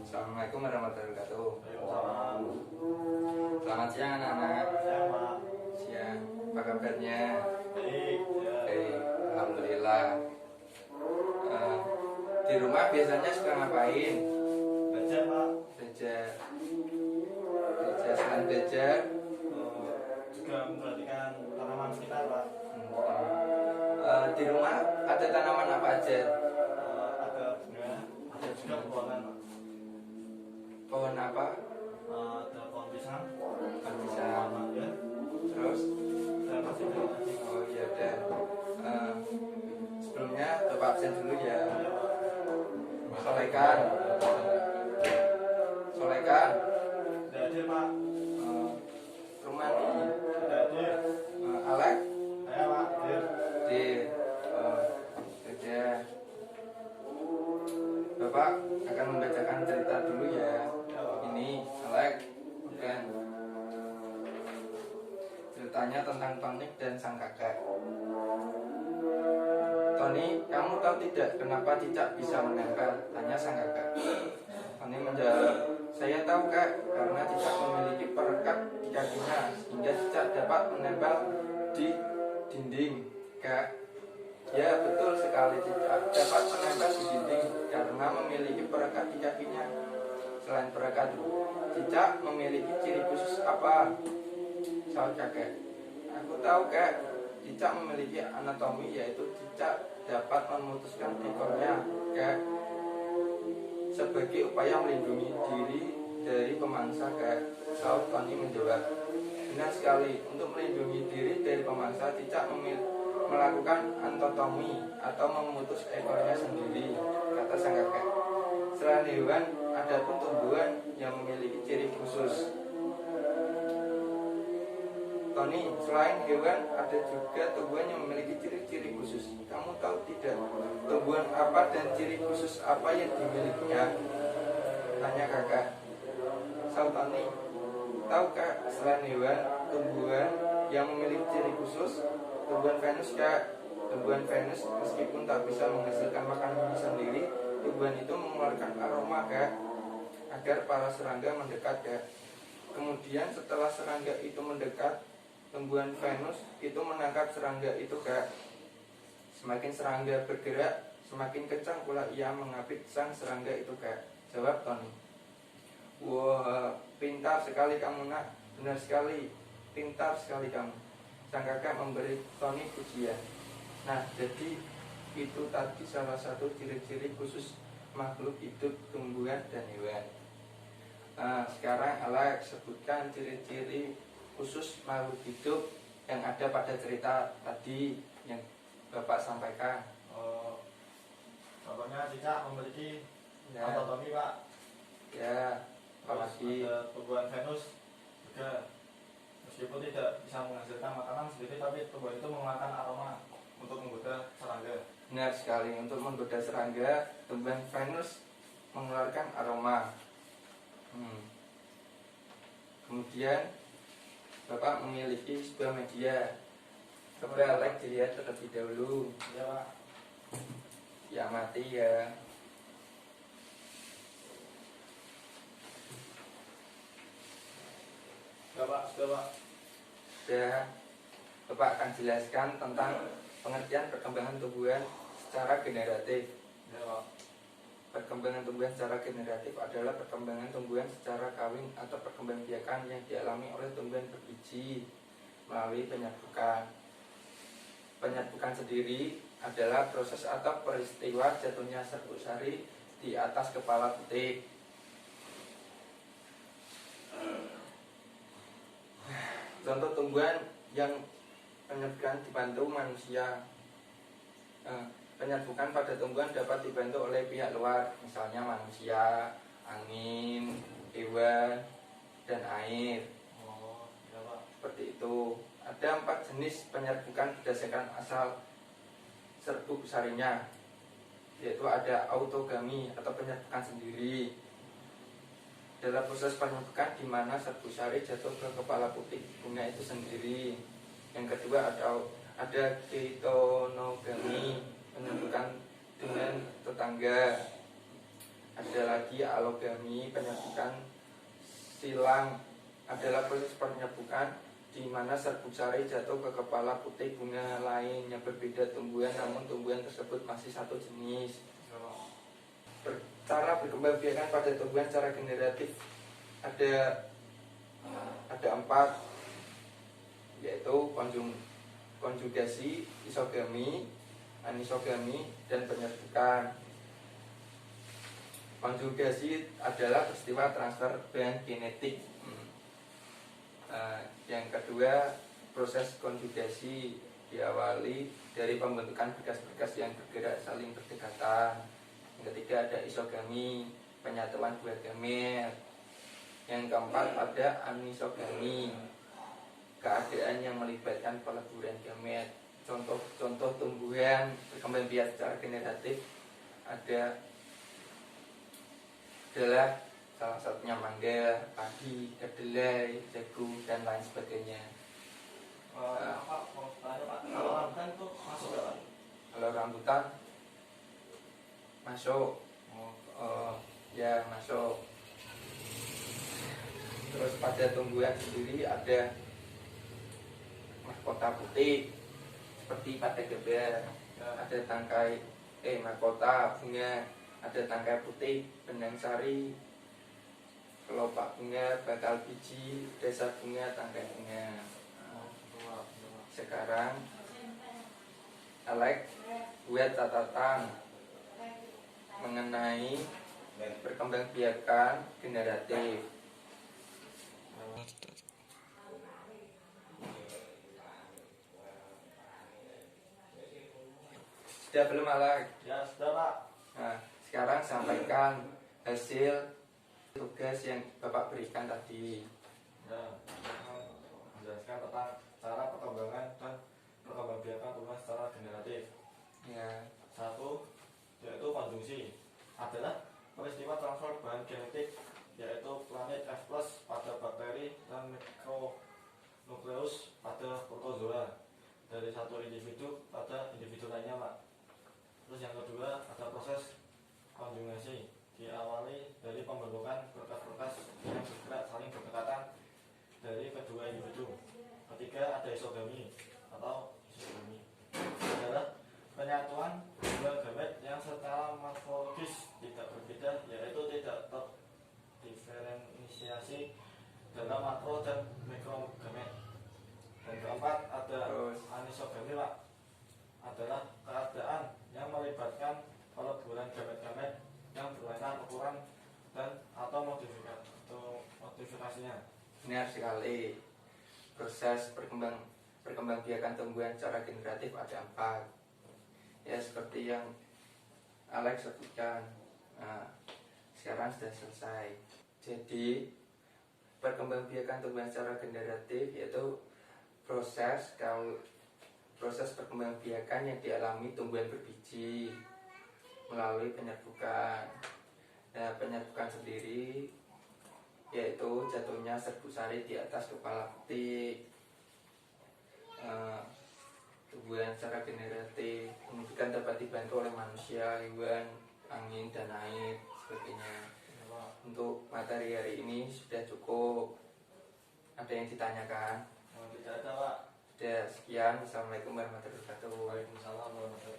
Assalamualaikum warahmatullahi wabarakatuh. Waalaikumsalam. Selamat siang anak-anak. Siang, Pak. Siang. Apa kabarnya? Baik, ya. Baik, alhamdulillah. Di rumah biasanya suka ngapain? Belajar, Pak. Belajar. Belajar selain belajar. Juga memperhatikan tanaman sekitar, Pak. Di rumah ada tanaman apa aja? Ada bunga, ada juga pepohonan, Pak. Pohon apa? Ada pohon pisang, Pohon pisang. pohon mangga, Terus? dan masih banyak lagi. Oh iya deh. Sebelumnya Bapak absen dulu ya. Solekan. Solekan. Tidak hadir, Pak. Rumani. Tidak hadir. Alek. Saya, Pak, hadir. Di kerja. Bapak akan membacakan cerita dulu ya. Ini Alek. Bukan. Ceritanya tentang Tony dan sang kakek. Tony, kamu tahu tidak kenapa cicak bisa menempel? Tanya sang kakek. Tony menjawab, saya tahu kak, karena cicak memiliki perekat di kakinya sehingga cicak dapat menempel di dinding. Kak, ya betul sekali, cicak dapat menempel di dinding karena memiliki perekat di kakinya. Selain perekat, cicak memiliki ciri khusus apa? Sahut kakek. Aku tahu kak, cicak memiliki anatomi yaitu cicak dapat memutuskan ekornya kak sebagai upaya melindungi diri dari pemangsa kak. Sahut Tony menjawab. Benar sekali, untuk melindungi diri dari pemangsa cicak melakukan anatomi atau memutus ekornya sendiri, kata sang kakek. Selain hewan, ada pun tumbuhan yang memiliki ciri khusus. Tony, selain hewan, ada juga tumbuhan yang memiliki ciri-ciri khusus. Kamu tahu tidak, tumbuhan apa dan ciri khusus apa yang dimilikinya? Tanya kakak. Sahut Tony, tahu kak, selain hewan, tumbuhan yang memiliki ciri khusus, tumbuhan Venus kak. Tumbuhan Venus meskipun tak bisa menghasilkan makanan sendiri, tumbuhan itu mengeluarkan aroma kak, agar para serangga mendekat kak. Kemudian setelah serangga itu mendekat, tumbuhan Venus itu menangkap serangga itu kak. Semakin serangga bergerak, semakin kencang pula ia mengapit sang serangga itu kak. Jawab Tony. Wah, pintar sekali kamu nak. Benar sekali, pintar sekali kamu. Sang kakak memberi Tony pujian. Nah, jadi itu tadi salah satu ciri-ciri khusus makhluk hidup, tumbuhan dan hewan. Nah, sekarang Alex sebutkan ciri-ciri khusus makhluk hidup yang ada pada cerita tadi yang Bapak sampaikan. Contohnya cicak memiliki Ya. anatomi, Pak. Ya, apalagi Ada tumbuhan Venus juga, meskipun tidak bisa menghasilkan makanan sendiri, tapi tumbuhan itu mengeluarkan aroma untuk menggoda serangga. benar sekali, untuk menggoda serangga, tumbuhan Venus mengeluarkan aroma. Kemudian Bapak memiliki sebuah media. Coba like dilihat terlebih dahulu. Ya, Pak. Ya mati ya. Sudah, Pak. Sudah, Pak. Sudah. Bapak akan jelaskan tentang pengertian perkembangan tumbuhan secara generatif. Ya, Pak. Perkembangan tumbuhan secara generatif adalah perkembangan tumbuhan secara kawin atau perkembangbiakan yang dialami oleh tumbuhan berbiji melalui penyerbukan. Penyerbukan sendiri adalah proses atau peristiwa jatuhnya serbuk sari di atas kepala putik. Contoh tumbuhan yang penyerbukan dibantu manusia. Penyerbukan pada tumbuhan dapat dibantu oleh pihak luar, misalnya manusia, angin, hewan, dan air. Ya, Pak. Seperti itu. Ada 4 jenis penyerbukan berdasarkan asal serbuk sarinya, yaitu ada autogami atau penyerbukan sendiri. Dalam proses penyerbukan di mana serbuk sari jatuh ke kepala putik bunga itu sendiri. Yang kedua ada ketonogami, penyerbukan dengan tetangga. Ada lagi lagi alogami, penyerbukan silang adalah proses penyerbukan di mana serbuk sari jatuh ke kepala putih bunga lain yang berbeda tumbuhan, namun tumbuhan tersebut masih satu jenis. Cara berkembang biakan pada tumbuhan secara generatif ada 4, yaitu konjugasi, isogami, anisogami, dan penyerbukan. Konjugasi adalah peristiwa transfer bahan genetik. Yang kedua, proses konjugasi diawali dari pembentukan berkas-berkas yang bergerak saling berdekatan. Yang ketiga ada isogami, penyatuan buah gamet. Yang keempat ada anisogami, keadaan yang melibatkan peleburan gamet. Contoh tumbuhan berkembang biak secara generatif adalah salah satunya mangga, padi, kedelai, jagung, dan lain sebagainya. Kalau rambutan itu masuk gak, Pak? Kalau rambutan masuk, ya masuk. Terus pada tumbuhan sendiri ada mahkota putih seperti pada geber, ada tangkai mahkota bunga, ada tangkai putih, benang sari, kelopak bunga, bakal biji, desa bunga, tangkai bunga. Sekarang Alex buat catatan mengenai perkembangbiakan generatif. Sudah belum Alex? Ya sudah, Pak. Nah, sekarang sampaikan hasil tugas yang Bapak berikan tadi. Ya, menjelaskan tentang cara perkembangan dan perkembangbiakan tumbuhan secara generatif. Ya. 1. Yaitu konjungsi adalah peristiwa transfer bahan genetik, yaitu planet F+ pada bakteri dan mikronukleus pada protozoa dari satu individu pada individu lainnya, Pak. Terus yang kedua ada proses konjugasi, diawali dari pembentukan berkas-berkas yang bergerak saling berdekatan dari kedua individu. Ketiga ada isogami atau isogami adalah penyatuan dua gamet yang secara morfologis tidak berbeda, yaitu tidak terdiferensiasi dalam makro dan mikro gamet. Dan keempat ada anisogami, Pak, adalah keadaan yang melibatkan peleburan gamet-gamet yang berlainan ukuran dan atau modifikasinya. Benar sekali. Proses perkembangbiakan tumbuhan secara generatif ada 4. Ya, seperti yang Alex sebutkan. Nah, sekarang sudah selesai. Jadi perkembangbiakan tumbuhan secara generatif yaitu proses perkembangbiakan yang dialami tumbuhan berbiji melalui penyerbukan. Nah, penyerbukan sendiri yaitu jatuhnya serbuk sari di atas kepala putih. Tumbuhan secara generatif kemudian dapat dibantu oleh manusia, hewan, angin, dan air sebagainya. Untuk materi hari ini sudah cukup. Ada yang ditanyakan? Tidak ada, Pak. Sudah, sekian. Assalamualaikum warahmatullahi wabarakatuh. Waalaikumsalam warahmatullahi wabarakatuh.